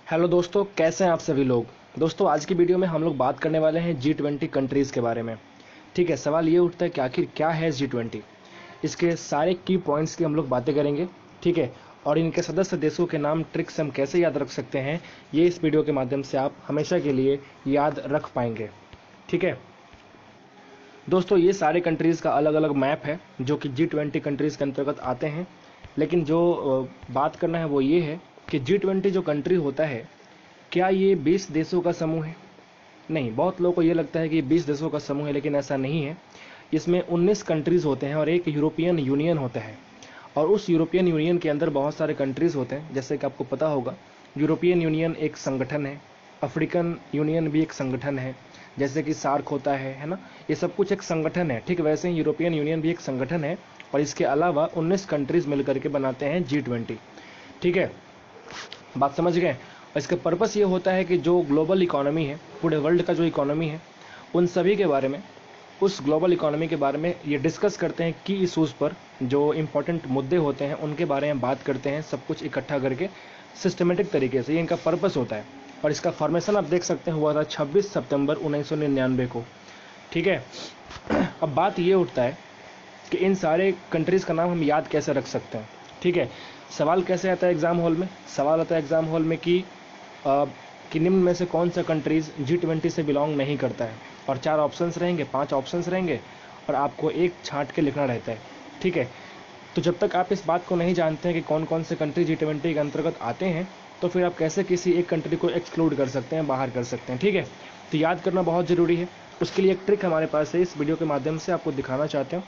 Hello दोस्तों, कैसे हैं आप सभी लोग। दोस्तों, आज की वीडियो में हम लोग बात करने वाले हैं G20 कंट्रीज़ के बारे में। ठीक है, सवाल ये उठता है कि आखिर क्या है G20। इसके सारे की पॉइंट्स की हम लोग बातें करेंगे। ठीक है, और इनके सदस्य देशों के नाम ट्रिक्स हम कैसे याद रख सकते हैं, ये इस वीडियो के माध्यम से आप हमेशा के लिए याद रख पाएंगे। ठीक है दोस्तों, ये सारे कंट्रीज़ का अलग अलग मैप है जो कि G20 कंट्रीज़ के अंतर्गत आते हैं। लेकिन जो बात करना है वो ये है कि G20 जो कंट्री होता है, क्या ये 20 देशों का समूह है? नहीं, बहुत लोगों को ये लगता है कि 20 देशों का समूह है, लेकिन ऐसा नहीं है। इसमें 19 कंट्रीज़ होते हैं और एक यूरोपियन यूनियन होता है। और उस यूरोपियन यूनियन के अंदर बहुत सारे कंट्रीज़ होते हैं। जैसे कि आपको पता होगा, यूरोपियन यूनियन एक संगठन है, अफ्रीकन यूनियन भी एक संगठन है, जैसे कि सार्क होता है ना। ये सब कुछ एक संगठन है। ठीक वैसे ही यूरोपियन यूनियन भी एक संगठन है और इसके अलावा 19 कंट्रीज़ मिलकर के बनाते हैं G20। ठीक है, बात समझ गए। और इसका पर्पस ये होता है कि जो ग्लोबल इकोनॉमी है, पूरे वर्ल्ड का जो इकोनॉमी है, उन सभी के बारे में, उस ग्लोबल इकोनॉमी के बारे में ये डिस्कस करते हैं कि इशूज़ पर जो इम्पोर्टेंट मुद्दे होते हैं उनके बारे में बात करते हैं, सब कुछ इकट्ठा करके सिस्टमेटिक तरीके से। ये इनका पर्पस होता है। और इसका फॉर्मेशन आप देख सकते हैं, हुआ था 26 सितंबर 1999 को। ठीक है, अब बात ये उठता है कि इन सारे कंट्रीज़ का नाम हम याद कैसे रख सकते हैं। ठीक है, सवाल कैसे आता है एग्ज़ाम हॉल में? सवाल आता है एग्ज़ाम हॉल में कि निम्न में से कौन सा कंट्रीज़ G20 से बिलोंग नहीं करता है। और 4 ऑप्शंस रहेंगे, 5 ऑप्शंस रहेंगे और आपको एक छांट के लिखना रहता है। ठीक है, तो जब तक आप इस बात को नहीं जानते हैं कि कौन कौन से कंट्री G20 के अंतर्गत आते हैं, तो फिर आप कैसे किसी एक कंट्री को एक्सक्लूड कर सकते हैं, बाहर कर सकते हैं। ठीक है, तो याद करना बहुत ज़रूरी है। उसके लिए एक ट्रिक हमारे पास है, इस वीडियो के माध्यम से आपको दिखाना चाहते हैं।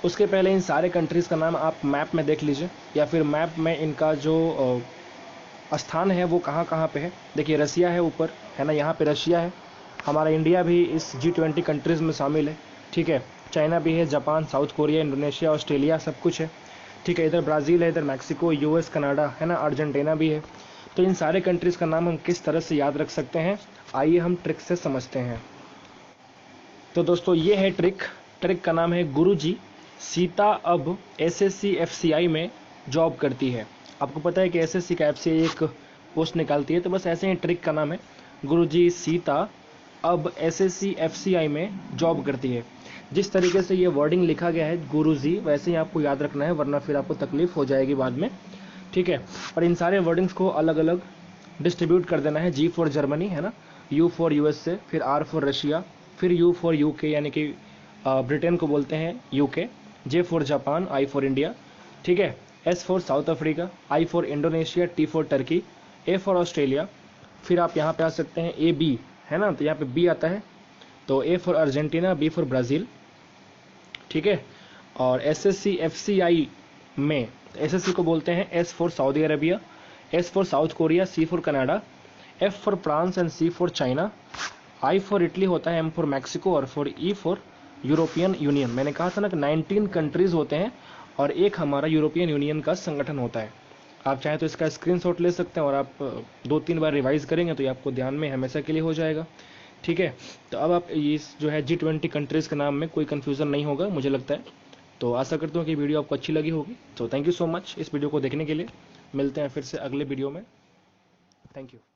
उसके पहले इन सारे कंट्रीज़ का नाम आप मैप में देख लीजिए, या फिर मैप में इनका जो स्थान है वो कहाँ कहाँ पे है। देखिए, रसिया है ऊपर, है ना, यहाँ पे रशिया है। हमारा इंडिया भी इस G20 कंट्रीज़ में शामिल है। ठीक है, चाइना भी है, Japan, south Korea, Indonesia, Australia, सब कुछ है। ठीक है, इधर ब्राज़ील है, इधर मैक्सिको, US, कनाडा, है ना, अर्जेंटीना भी है। तो इन सारे कंट्रीज़ का नाम हम किस तरह से याद रख सकते हैं, आइए हम ट्रिक से समझते हैं। तो दोस्तों, ये है ट्रिक। ट्रिक का नाम है गुरुजी। सीता अब SSC FCI में जॉब करती है। आपको पता है कि SSC का FCI एक पोस्ट निकालती है, तो बस ऐसे ही ट्रिक का नाम है गुरुजी। सीता अब SSC FCI में जॉब करती है। जिस तरीके से ये वर्डिंग लिखा गया है गुरुजी, वैसे ही आपको याद रखना है, वरना फिर आपको तकलीफ हो जाएगी बाद में। ठीक है, और इन सारे वर्डिंग्स को अलग अलग डिस्ट्रीब्यूट कर देना है। G फॉर जर्मनी, है ना, U फॉर USA, फिर R फॉर रशिया, फिर U फॉर UK यानी कि ब्रिटेन को बोलते हैं UK, J for Japan, I for India. ठीक है, S for south Africa, I for Indonesia, T for Turkey, A for Australia. फिर आप यहाँ पे आ सकते हैं AB, है ना, तो यहाँ पे B आता है, तो A for Argentina, B for Brazil. ठीक है, और SSC FCI में SSC को बोलते हैं S for Saudi Arabia, S for south Korea, C for Canada, F for France and C for China, I for Italy होता है, M फॉर मैक्सिको और for E for European union. मैंने कहा था ना कि 19 कंट्रीज़ होते हैं और एक हमारा यूरोपियन यूनियन का संगठन होता है। आप चाहे तो इसका स्क्रीनशॉट ले सकते हैं और आप 2-3 बार रिवाइज करेंगे तो ये आपको ध्यान में हमेशा के लिए हो जाएगा। ठीक है, तो अब आप इस जो है G20 कंट्रीज़ के नाम में कोई कन्फ्यूज़न नहीं होगा, मुझे लगता है। तो आशा करता हूँ कि वीडियो आपको अच्छी लगी होगी। तो थैंक यू सो मच इस वीडियो को देखने के लिए। मिलते हैं फिर से अगले वीडियो में। Thank you.